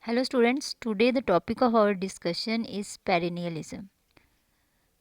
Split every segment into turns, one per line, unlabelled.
Hello students, today the topic of our discussion is perennialism.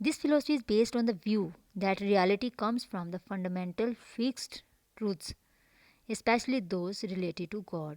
This philosophy is based on the view that reality comes from the fundamental fixed truths, especially those related to God.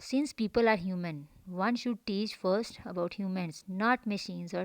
since people are human, one should teach first about humans, not machines or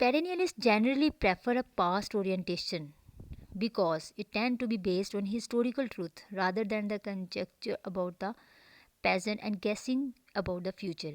Perennialists generally prefer a past orientation because it tends to be based on historical truth rather than the conjecture about the present and guessing about the future।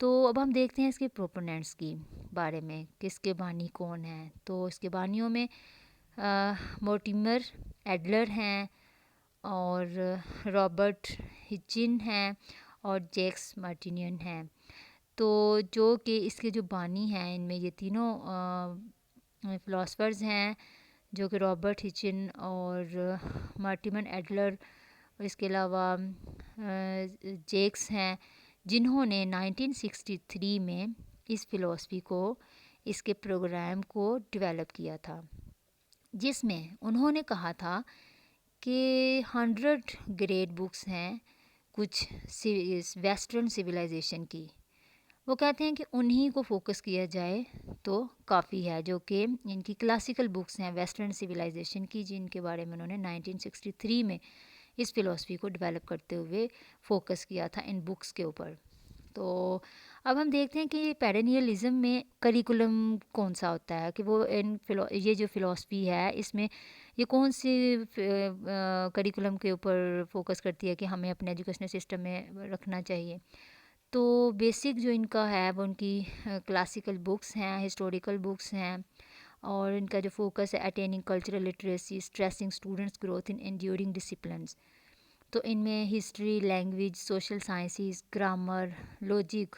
تو اب ہم دیکھتے ہیں اس کے پروپوننٹس کی بارے میں کہ اس کے بانی کون ہیں. تو اس کے بانیوں میں مورٹیمر ایڈلر ہیں اور رابرٹ ہچن ہیں اور جیکس مارٹینین ہیں. تو جو کہ اس کے جو بانی ہیں ان میں یہ تینوں فلاسفرز ہیں جو کہ رابرٹ ہچن اور مارٹیمن ایڈلر اور اس کے علاوہ جیکس ہیں، جنہوں نے 1963 میں اس فلاسفی کو، اس کے پروگرام کو ڈیولپ کیا تھا، جس میں انہوں نے کہا تھا کہ 100 گریٹ بکس ہیں کچھ ویسٹرن سویلائزیشن کی. وہ کہتے ہیں کہ انہی کو فوکس کیا جائے تو کافی ہے، جو کہ ان کی کلاسیکل بکس ہیں ویسٹرن سویلائزیشن کی، جن کے بارے میں انہوں نے 1963 میں اس فلاسفی کو ڈیولپ کرتے ہوئے فوکس کیا تھا ان بکس کے اوپر. تو اب ہم دیکھتے ہیں کہ پیرینیلزم میں کریکولم کون سا ہوتا ہے، کہ وہ یہ جو فلاسفی ہے اس میں یہ کون سی کریکولم کے اوپر فوکس کرتی ہے کہ ہمیں اپنے ایجوکیشنل سسٹم میں رکھنا چاہیے. تو بیسک جو ان کا ہے وہ ان کی کلاسیکل بکس ہیں، ہسٹوریکل بکس ہیں، اور ان کا جو فوکس ہے attaining cultural literacy, stressing students growth in enduring disciplines. تو ان میں history, language, social sciences, grammar, logic,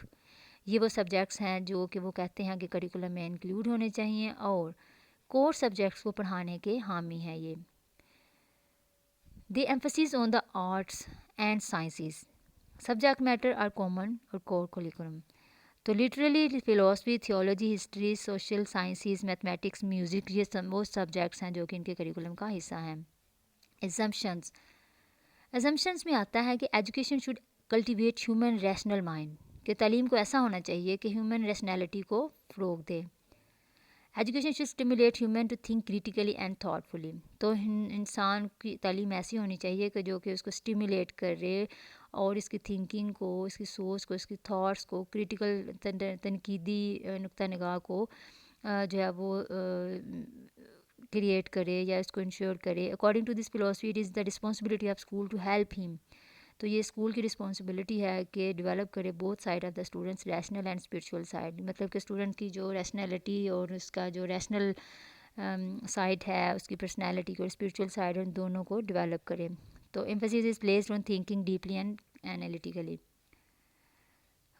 یہ وہ سبجیکٹس ہیں جو کہ وہ کہتے ہیں کہ کریکولم میں انکلوڈ ہونے چاہیے اور کور سبجیکٹس کو پڑھانے کے حامی ہیں یہ. The emphasis on the arts and sciences, subject matter are common اور کور کریکولم. تو literally philosophy, theology, history, social sciences, mathematics, music, یہ وہ سبجیکٹس ہیں جو کہ ان کے کریکولم کا حصہ ہیں. ایزمپشنس میں آتا ہے کہ education should cultivate human rational mind, کہ تعلیم کو ایسا ہونا چاہیے کہ ہیومن ریشنالٹی کو فروغ دے. Education should stimulate human to think critically and thoughtfully. تو انسان کی تعلیم ایسی ہونی چاہیے کہ جو کہ اس کو اسٹیمولیٹ کرے اور اس کی تھنکنگ کو، اس کی سوچ کو، اس کی تھاٹس کو، کریٹیکل تنقیدی نقطہ نگاہ کو جو ہے وہ کریٹ کرے یا اس کو انشور کرے. According to this philosophy it is the responsibility of school to help him. تو یہ اسکول کی رسپانسبلٹی ہے کہ ڈیولپ کرے both side of the students, rational and spiritual side. مطلب کہ اسٹوڈنٹ کی جو ریشنلٹی اور اس کا جو ریشنل سائڈ ہے، اس کی پرسنالٹی کو، اسپرچول سائڈ، ان دونوں کو ڈیولپ کرے. تو emphasis is placed on thinking deeply and analytically.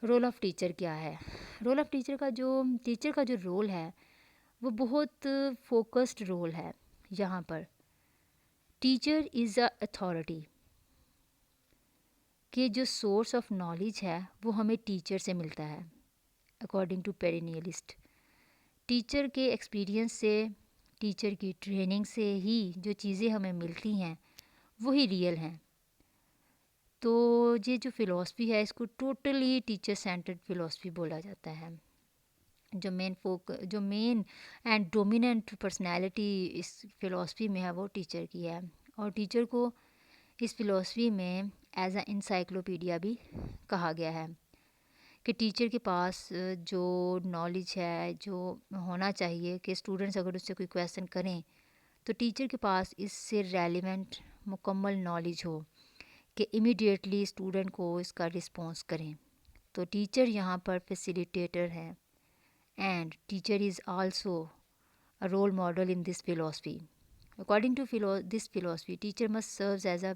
Role of teacher کیا ہے؟ رول آف ٹیچر کا جو رول ہے وہ بہت فوکسڈ رول ہے. یہاں پر ٹیچر از اے اتھارٹی، کہ جو سورس آف نالج ہے وہ ہمیں ٹیچر سے ملتا ہے. اکارڈنگ ٹو پیرینیلسٹ، ٹیچر کے ایکسپیرئنس سے، ٹیچر کی ٹریننگ سے ہی جو چیزیں ہمیں ملتی ہیں وہی ریئل ہیں. تو یہ جو فلاسفی ہے اس کو ٹوٹلی ٹیچر سینٹرڈ فلاسفی بولا جاتا ہے. جو مین اینڈ ڈومیننٹ پرسنالٹی اس فلاسفی میں ہے وہ ٹیچر کی ہے. اور ٹیچر کو اس فلاسفی میں ایز اے انسائکلوپیڈیا بھی کہا گیا ہے، کہ ٹیچر کے پاس جو نالج ہے، جو ہونا چاہیے کہ اسٹوڈنٹس اگر اس سے کوئی کویسچن کریں تو ٹیچر کے پاس اس سے ریلیونٹ مکمل نالج ہو کہ امیڈیٹلی اسٹوڈنٹ کو اس کا رسپانس کریں. تو ٹیچر یہاں پر فیسیلیٹیٹر ہے، and teacher is also a role model in this philosophy. According to this philosophy, teacher must serve as a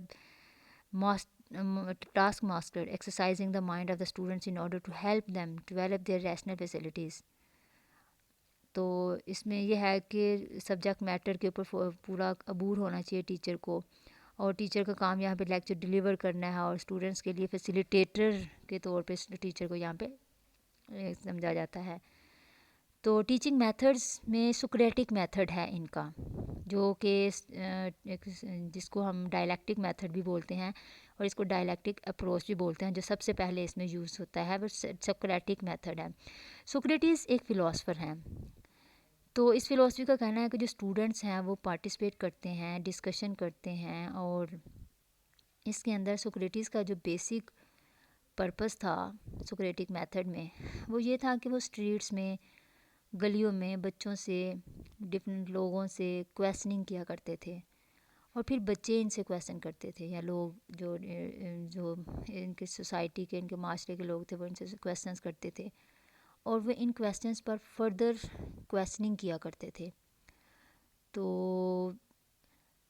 taskmaster, exercising the mind of the students in order to help them develop their rational facilities. تو اس میں یہ ہے کہ subject matter کے اوپر پورا عبور ہونا چاہیے ٹیچر کو، اور ٹیچر کا کام یہاں پہ لیکچر ڈلیور کرنا ہے، اور اسٹوڈنٹس کے لیے فیسیلیٹیٹر کے طور پہ ٹیچر کو یہاں پہ سمجھا جاتا ہے. تو ٹیچنگ میتھڈس میں سکریٹک میتھڈ ہے ان کا، جو کہ جس کو ہم ڈائلیکٹک میتھڈ بھی بولتے ہیں، اور اس کو ڈائلیکٹک اپروچ بھی بولتے ہیں. جو سب سے پہلے اس میں یوز ہوتا ہے وہ سکریٹک میتھڈ ہے. سکریٹس ایک فلاسفر ہیں. تو اس فلاسفی کا کہنا ہے کہ جو اسٹوڈنٹس ہیں وہ پارٹیسپیٹ کرتے ہیں، ڈسکشن کرتے ہیں، اور اس کے اندر سکریٹس کا جو بیسک پرپس تھا سکریٹک میتھڈ میں وہ یہ تھا کہ وہ اسٹریٹس میں، گلیوں میں بچوں سے، ڈفرینٹ لوگوں سے کویسچننگ کیا کرتے تھے، اور پھر بچے ان سے کویسچن کرتے تھے، یا لوگ جو جو ان کے سوسائٹی کے، ان کے معاشرے کے لوگ تھے، وہ ان سے کویسچنس کرتے تھے اور وہ ان کویسچنس پر فردر کویسچننگ کیا کرتے تھے. تو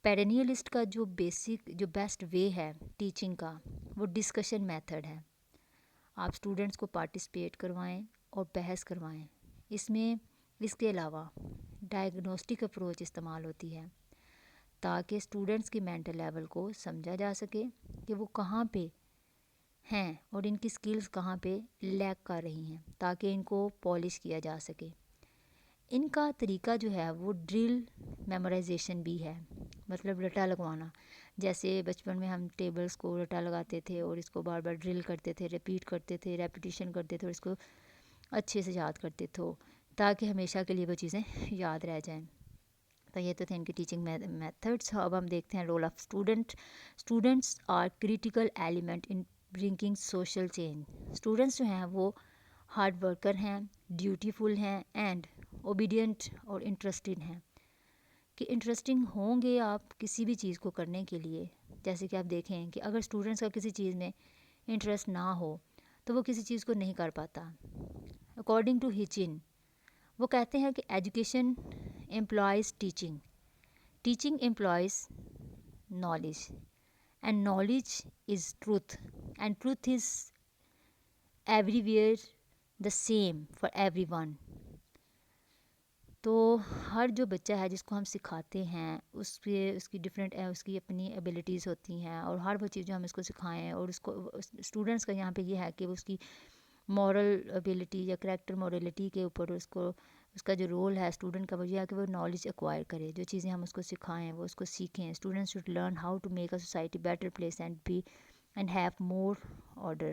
پیرینیلسٹ کا جو بیسٹ وے ہے ٹیچنگ کا، وہ ڈسکشن میتھڈ ہے. آپ اسٹوڈنٹس کو پارٹیسپیٹ کروائیں اور بحث کروائیں. اس کے علاوہ ڈائگنوسٹک اپروچ استعمال ہوتی ہے تاکہ اسٹوڈنٹس کی مینٹل لیول کو سمجھا جا سکے کہ وہ کہاں پہ ہیں اور ان کی سکلز کہاں پہ لیک کر رہی ہیں، تاکہ ان کو پالش کیا جا سکے. ان کا طریقہ جو ہے وہ ڈرل میمورائزیشن بھی ہے، مطلب رٹا لگوانا. جیسے بچپن میں ہم ٹیبلز کو رٹا لگاتے تھے اور اس کو بار بار ڈرل کرتے تھے، ریپیٹ کرتے تھے، ریپیٹیشن کرتے تھے اور اس کو اچھے سے یاد کرتے تھے تاکہ ہمیشہ کے لیے وہ چیزیں یاد رہ جائیں. تو یہ تو تھے ان کی ٹیچنگ میتھڈس. اب ہم دیکھتے ہیں role of students are critical element in bringing social change. Students جو ہیں وہ ہارڈ ورکر ہیں، ڈیوٹیفل ہیں اینڈ اوبیڈینٹ اور انٹرسٹڈ ہیں. کہ انٹرسٹنگ ہوں گے آپ کسی بھی چیز کو کرنے کے لیے. جیسے کہ آپ دیکھیں کہ اگر اسٹوڈنٹس کا کسی چیز میں انٹرسٹ نہ ہو تو وہ کسی چیز کو نہیں کر پاتا. اکارڈنگ ٹو ہچن، وہ کہتے ہیں کہ education implies teaching, teaching implies knowledge, and knowledge is truth, and truth is everywhere the same for everyone. تو ہر جو بچہ ہے جس کو ہم سکھاتے ہیں اس کی ڈفرینٹ اس کی اپنی ایبیلیٹیز ہوتی ہیں، اور ہر وہ چیز جو ہم اس کو سکھائیں، اور اس کو اسٹوڈنٹس کا یہاں پہ یہ ہے کہ اس کی مورل ایبیلیٹی یا کریکٹر مورلٹی کے اوپر اس کا جو رول ہے اسٹوڈنٹ کا، وہ یہ ہے کہ وہ نالج ایکوائر کرے. جو چیزیں ہم اس کو سکھائیں وہ اس کو سیکھیں. Students should learn how to make a society better place and have more order.